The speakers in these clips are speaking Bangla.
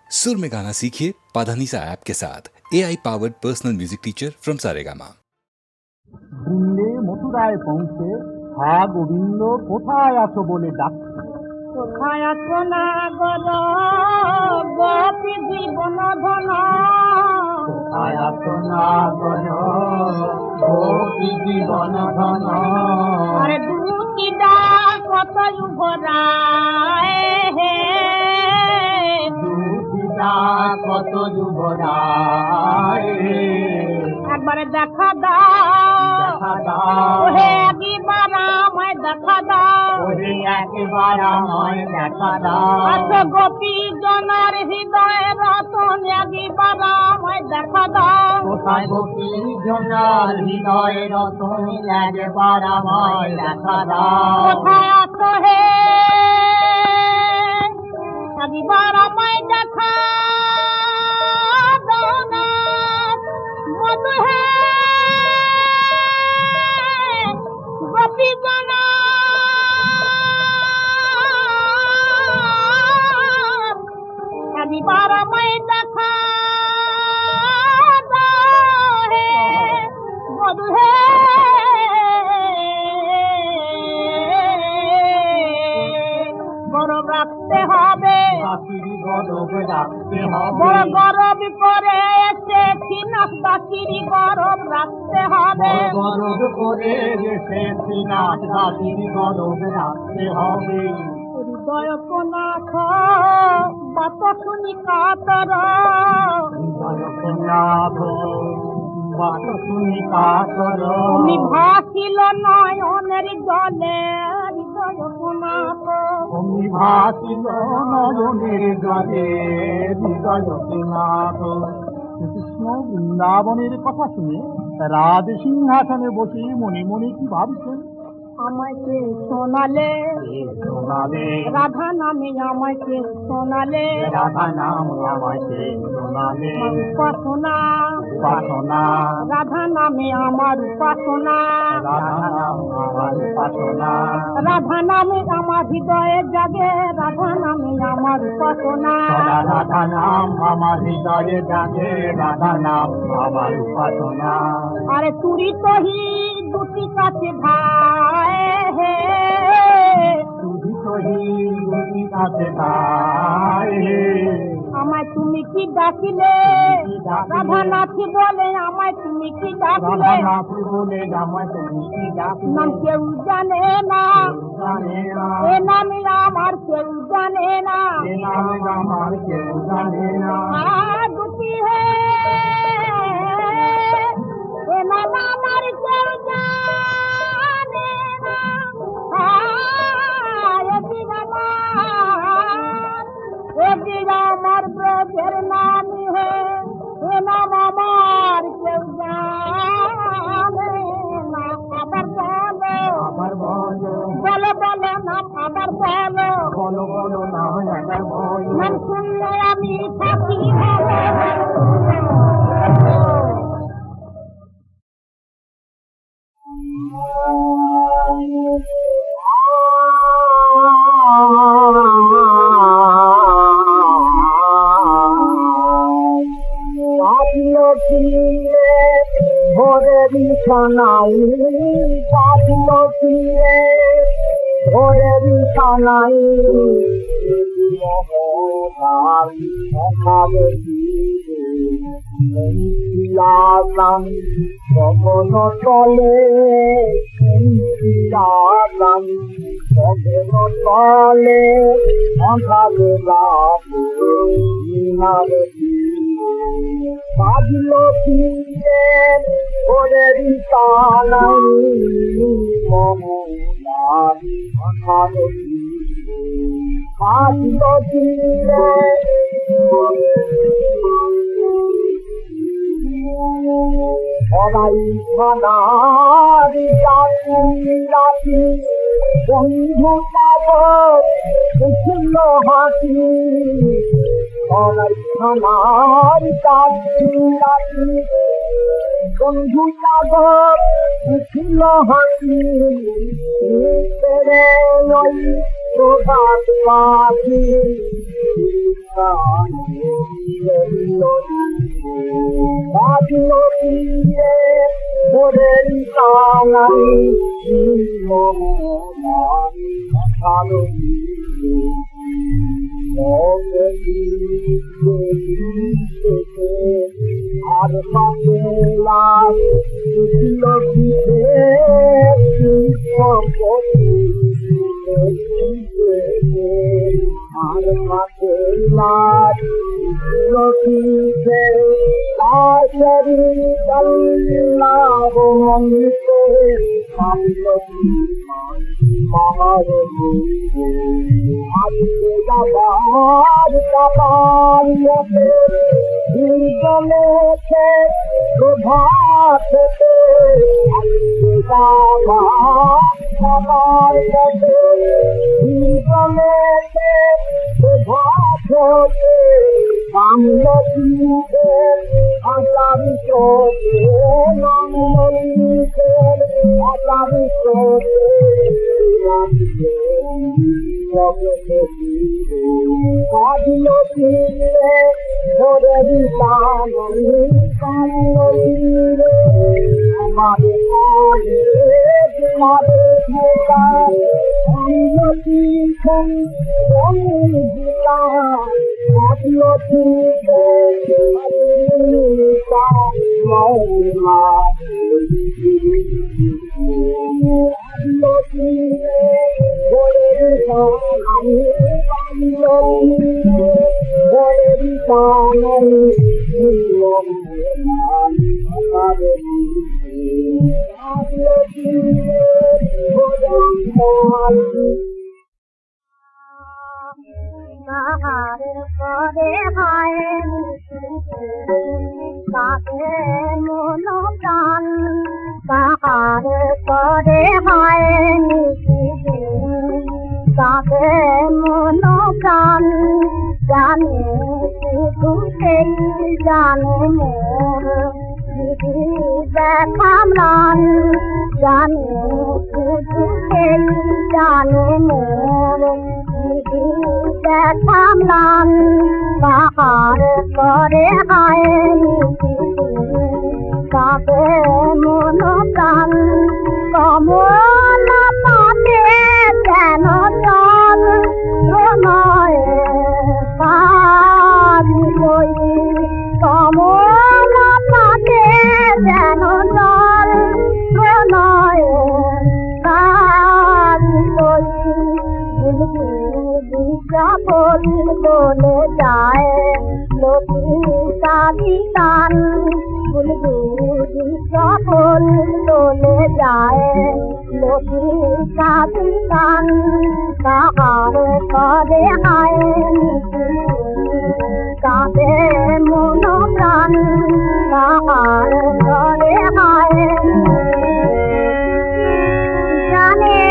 सुर में गाना सीखिए पाधानीसा ऐप के साथ AI powered personal music teacher from Saregama. বৃন্দে মথুরায় পৌঁছে হা গোবিন্দ কোথায় আছো বলে ডাকছে। কোথায় আছো না গর গোপী জীবন ধন, কোথায় আছো না গর গোপী জীবন ধন। আরে দুটি ডাক কত যুবরায় হে, দুটি ডাক কত যুবরায়, একবারে দেখা দাও দেখা দাও ওহে একবার আমায় দেখা দাও, ওহে একবার আমায় দেখা দাও। আছো গোপী জনার হৃদয় রতন একবার আমায় দেখা দাও। কোথায় গোপী জনার হৃদয় রতন একবার আমায় দেখা দাও। কোথায় আছো হে একবার আমায় দেখা দাও না, মধু হে গোপী জনা একবার আমায় দেখা দাও হে মধু হে। গরব রাখতে হবে, বাঁশির গরব রাখতে হবে, বড় গরব করে এসেছি না, বাঁশির গরব রাখতে হবে। গরব করে এসেছি না, বাঁশির গরব রাখতে হবে। হৃদয় কোনাথ বাত শুনি কাতর, জয়নাথ বাত শুনি কাতর, তুমি ভাসিল নয়নের জলে। হৃদয় কোনাথ তুমি ভাসিল নয়নের জলে, হৃদয়নাথ। কৃষ্ণ বৃন্দাবনের কথা শুনে রাজ সিংহাসনে বসে মনে মনে কি ভাবছেন। আমাকে শোনালে শোনালে রাধা নামে, আমাকে শোনালে রাধা নাম আমাকে শোনালে, উপাসনা উপাসনা রাধা নামে আমার উপাসনা, রাধা নাম আমার উপাসনা, রাধা নামে আমার হৃদয়ে জাগে, রাধা নামে আমার উপাসনা। রাধা নাম আমার হৃদয়ে জাগে, রাধা নাম আমার উপাসনা। আরে তুরি তহি দুটি কাছে ভাই হে, তুই কহি দুটি কাছে ভাই, আমায় তুমি কি ডাকিলে রাধা নাথি বলে, আমায় তুমি কি ডাকিলে রাধানাথ বলে আমায় তুমি কি ডাকলে। নাম কেউ জানে না, জানে না এ নামে আমার কেউ জানে না। এ নামে আমার কেউ জানে না। দুটি হে এ নাম আমার কেউ জানে না। এদিন আমার ব্রজের নাম হে, এ নাম আমার কেউ জানে না। আবার বলো আবার বলো বলো বলো নাম আবার বলো, বলো বলো না একবার বলো। নাম শুনলে আমি থাকি ভালো। ভোরে বিছানাই পাতিল ফিরে, ভোরে বিছানাই কখন চলে কখন চলে অন্ধারে বাজল ফিরে ভোরে বিছানাই অন্ধারে বাজল ফিরে। সবাই খানারি রাতি রাতি বন্ধু ছিল হাতি, সবাই খানারি রাতি রাতি বন্ধু ছিল হাতি। ওই প্রভাত পাখি তীরে ভোরের কাঙাই ভালো আর পাশে লাভ আর পাশে লাভ প্রভাত কাহার করে হয় কাকে মন প্রাণ কাহার করে হয় কাকে মন প্রাণ জানে শুধু সেই জানে মোর দেখাম জানে শুধু সেই জানে মোর দেখাম কাহার করে হয় কাকে মন প্রাণ কমল পাতে কেন চল প্রণয়ে কালি কই কমল পাতে যেন চল প্রণয়ে কালি কই বলে যায় লতিকা বিতান বুলবুলি সফল বলে যায় লতিকা বিতান কাহার করে হয় কাঁদে মন প্রাণ কাহার করে হয় জানে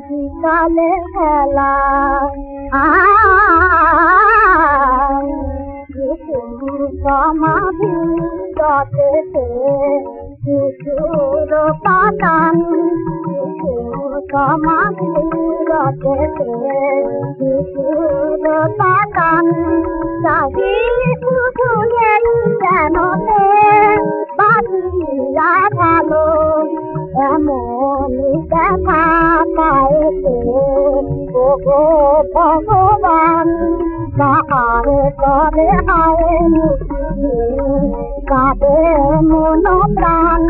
বিকালে খেলা সমাধি গতেছে শিশুর পাতান সমাধি গতেছে শিশুর পাতান চাহি শুধু এই যেন বাদ দিয়া ভালো এমন দেখা পাইতে ও গো ভগবান কাহারে করে হায় কাঁদে মন প্রাণ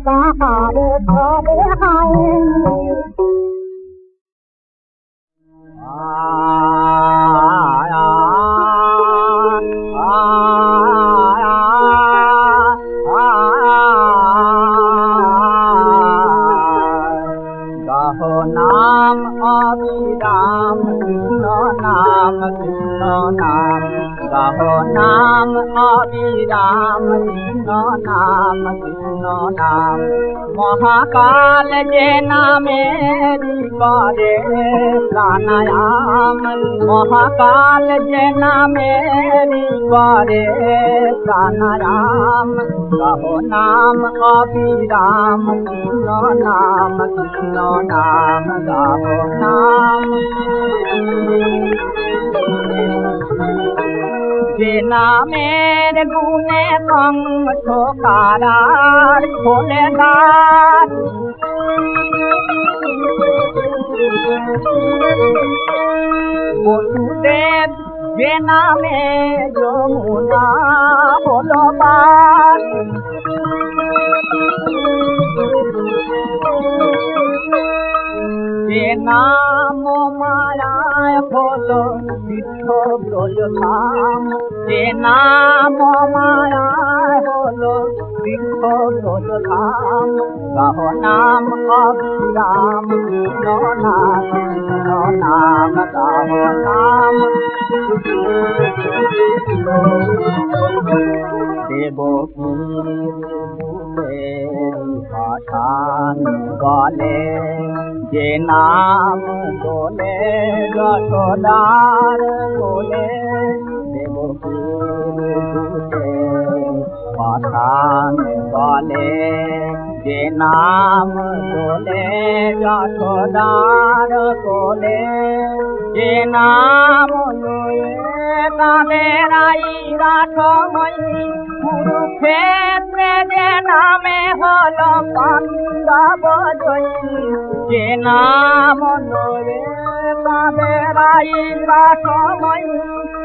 কাহারে করে হায় নাম অবিরাম কৃষ্ণ নাম কৃষ্ণ নাম গাহ নাম অবিরাম কৃষ্ণ নাম কৃষ্ণ নাম মহাকাল যে নামেরি করে প্রাণায়াম মহাকাল যে নামেরি করে প্রাণায়াম গাহ নাম অবিরাম কৃষ্ণ নাম কৃষ্ণ নাম গাহ নাম যে নামের গুণে কণ্ঠ কারার খোলে দ্বার বসুদেব যে নামে যমুনা হলো পার যে নাম মায়ায় হলো তীর্থ ব্রজধাম যে নাম মায়ায় হলো তীর্থ ব্রজধাম গাহ নাম অবিরাম কৃষ্ণ নাম কৃষ্ণ নাম গাহ নাম দেবকীর পাঠান গলে যে নাম বলে যশোদার বলে দেবকীর পাঠান বলে যে নাম বলে যশোদার বলে যে নাম কাদের আইরা সময় কুরুক্ষেত্রে যে নামে হলো পাণ্ডব জয়ী যে নাম নরে কাদের আইরা সময়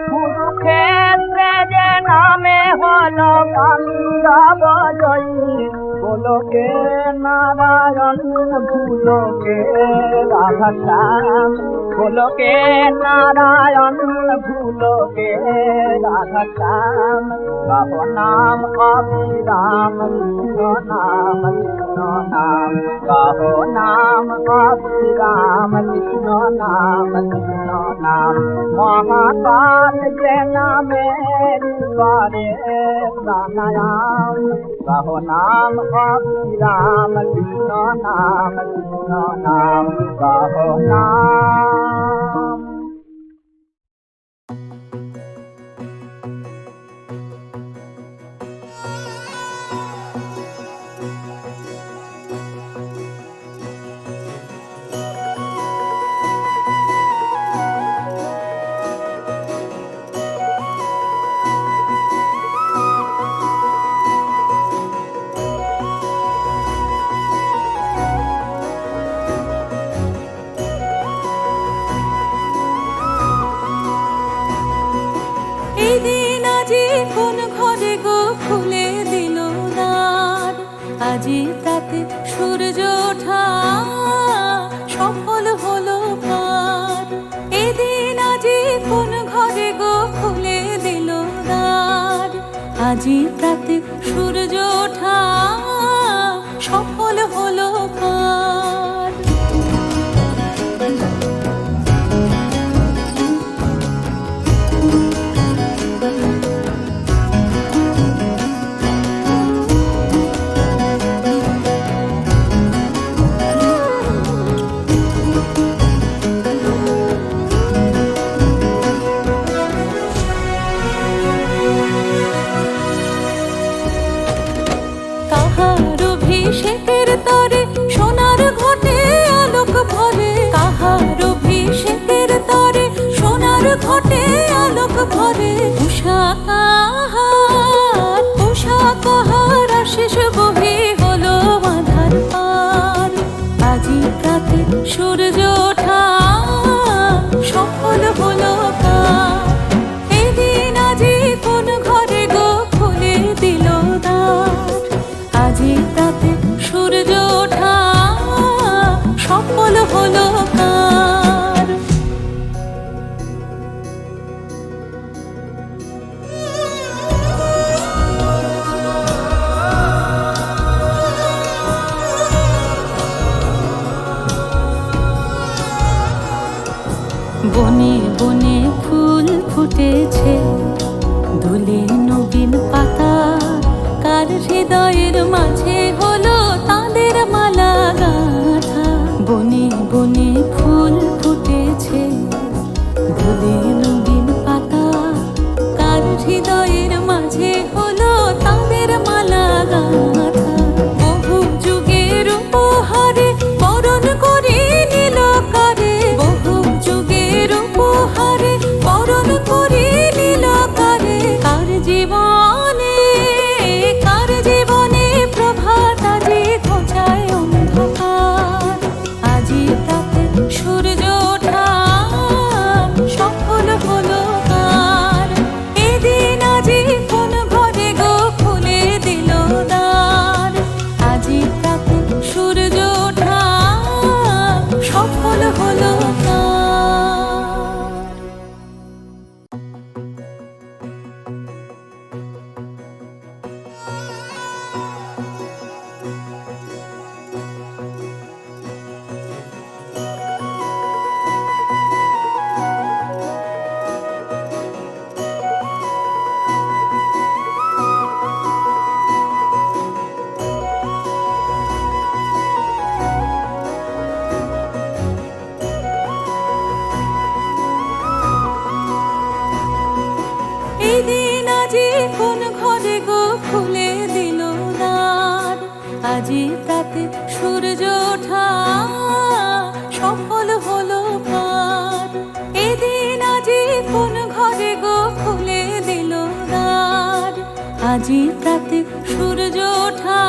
কুরুক্ষেত্রে যে নামে হলো পাণ্ডব জয়ী গোলকে নারায়ণ ভুলোকে রাধা শ্যাম গোলকে নারায়ণ ভুলোকে রাধা শ্যাম গাহ নাম অবিরাম কৃষ্ণ নাম কৃষ্ণ নাম গাহ নাম অবিরাম কৃষ্ণ নাম কৃষ্ণ নাম মহাকাল যে নামে করে প্রাণায়াম গাহ নাম অবিরাম কৃষ্ণ নাম কৃষ্ণ নাম গাহ নাম আজি তাতে সূর্য ওঠা সফল হলো পার এদিন আজি কোন ঘরে গো খুলে দিল দ্বার আজি তাতে সূর্য ওঠা সফল হলো পার অভিষেকের তরে বনে বনে ফুল ফুটেছে, দুলে নবীন পাতা, কার হৃদয়ের মাঝে হলো তাদের মালা গাঁথা। বনে বনে ফুল ফুটেছে, দুলে নবীন পাতা, কার হৃদয়ের মাঝে হলো তাদের মালা গাঁথা। বহু যুগের উপহারে বরণ করে নিল কারে, বহু যুগের উপহারে বরণ করে নিল কারে। কার জীবনে প্রভাত আজি ঘোচায় অন্ধকার। আজি প্রাতে সূর্য ওঠা সফল হলো কার। এদিন আজি কোন ঘরে গো খুলে দিল দ্বার। আজি প্রাতে সূর্য ওঠা সফল হলো কার। এদিন আজি কোন ঘরে গো খুলে দিল দ্বার। আজি প্রাতে সূর্য ওঠা সফল হলো কার। এদিন আজি কোন ঘরে গো খুলে দিল দ্বার। আজি প্রাতে সূর্য ওঠা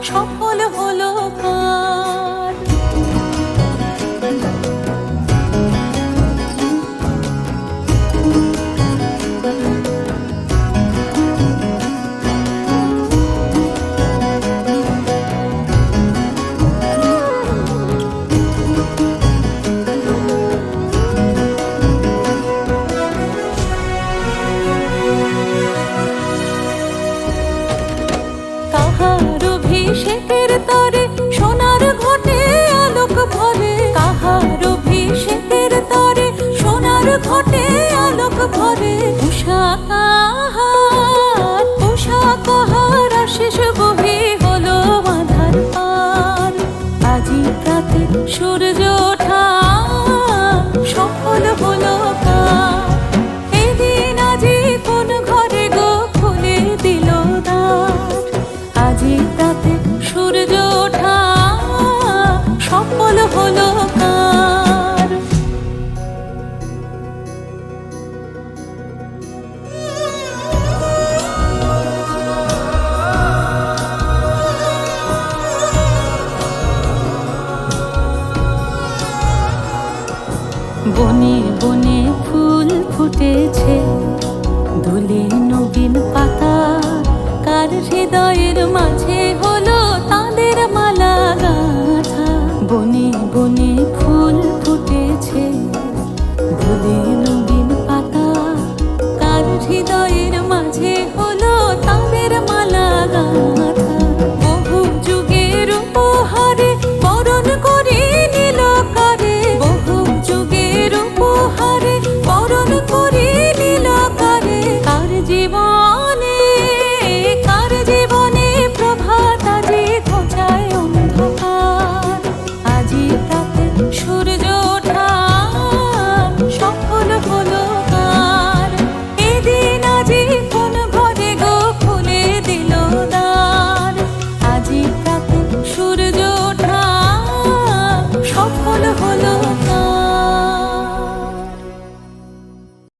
সফল হলো কার। কাহার অভিষেকের তরে সোনার ঘটে আলোক ভরে, কাহার অভিষেকের তরে সোনার ঘটে আলোক ভরে। উষা কাহার আশিস বহে হলো আধার পার। আজি প্রাতে সূর্য ওঠা সফল হলো কার। এদিন আজি কোন ঘরে গো খুলে দিল দ্বার। আজি প্রাতে সূর্য ওঠা সফল হলো কার। বনে বনে ফুল ফুটেছে, দুলে নবীন পাতা, কার হৃদয়ের মাঝে হলো তাদের মালা গাঁথা। বনে বনে